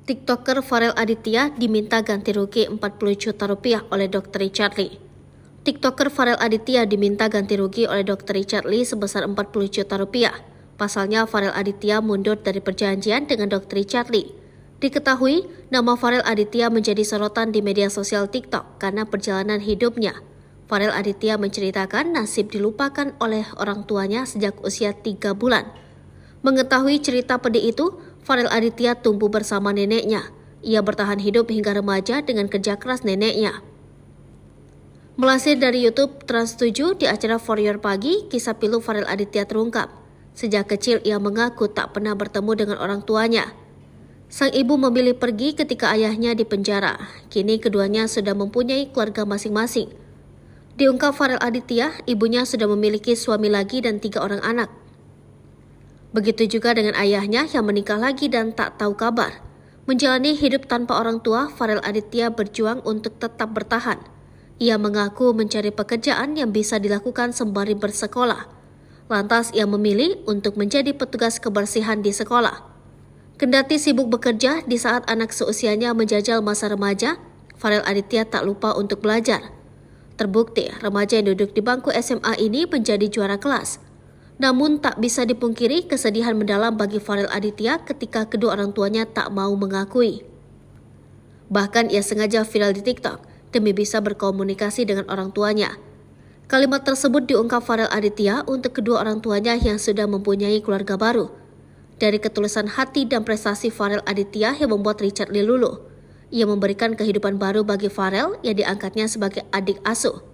TikToker Farel Aditya diminta ganti rugi 40 juta rupiah oleh Dr. Richard Lee. TikToker Farel Aditya diminta ganti rugi oleh Dr. Richard Lee sebesar 40 juta rupiah. Pasalnya Farel Aditya mundur dari perjanjian dengan Dr. Richard Lee. Diketahui, nama Farel Aditya menjadi sorotan di media sosial TikTok karena perjalanan hidupnya. Farel Aditya menceritakan nasib dilupakan oleh orang tuanya sejak usia 3 bulan. Mengetahui cerita pedih itu, Farel Aditya tumbuh bersama neneknya. Ia bertahan hidup hingga remaja dengan kerja keras neneknya. Melansir dari YouTube Trans 7 di acara For Your Pagi, kisah pilu Farel Aditya terungkap. Sejak kecil ia mengaku tak pernah bertemu dengan orang tuanya. Sang ibu memilih pergi ketika ayahnya dipenjara. Kini keduanya sudah mempunyai keluarga masing-masing. Diungkap Farel Aditya, ibunya sudah memiliki suami lagi dan 3 orang anak. Begitu juga dengan ayahnya yang menikah lagi dan tak tahu kabar. Menjalani hidup tanpa orang tua, Farel Aditya berjuang untuk tetap bertahan. Ia mengaku mencari pekerjaan yang bisa dilakukan sembari bersekolah. Lantas ia memilih untuk menjadi petugas kebersihan di sekolah. Kendati sibuk bekerja di saat anak seusianya menjajal masa remaja, Farel Aditya tak lupa untuk belajar. Terbukti, remaja yang duduk di bangku SMA ini menjadi juara kelas. Namun tak bisa dipungkiri kesedihan mendalam bagi Farel Aditya ketika kedua orang tuanya tak mau mengakui. Bahkan ia sengaja viral di TikTok demi bisa berkomunikasi dengan orang tuanya. Kalimat tersebut diungkap Farel Aditya untuk kedua orang tuanya yang sudah mempunyai keluarga baru. Dari ketulusan hati dan prestasi Farel Aditya yang membuat Richard Lee luluh, ia memberikan kehidupan baru bagi Farel yang diangkatnya sebagai adik asuh.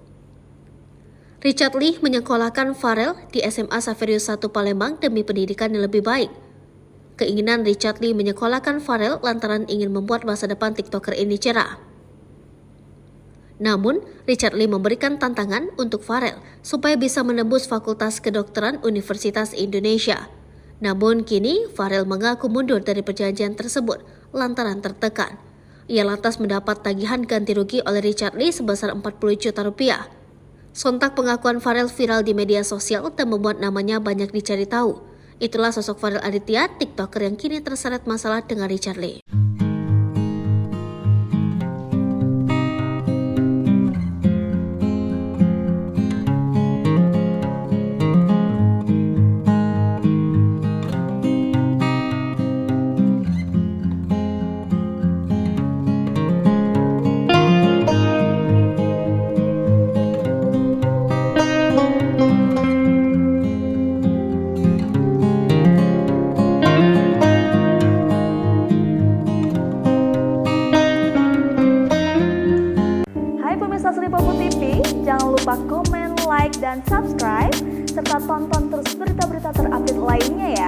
Richard Lee menyekolahkan Farel di SMA Xaverius I Palembang demi pendidikan yang lebih baik. Keinginan Richard Lee menyekolahkan Farel lantaran ingin membuat masa depan TikToker ini cerah. Namun, Richard Lee memberikan tantangan untuk Farel supaya bisa menembus Fakultas Kedokteran Universitas Indonesia. Namun kini Farel mengaku mundur dari perjanjian tersebut lantaran tertekan. Ia lantas mendapat tagihan ganti rugi oleh Richard Lee sebesar 40 juta rupiah. Sontak pengakuan Farel viral di media sosial dan membuat namanya banyak dicari tahu. Itulah sosok Farel Aditya, TikToker yang kini terseret masalah dengan Richard Lee. Sripopo TV, jangan lupa komen, like, dan subscribe, serta tonton terus berita-berita terupdate lainnya ya.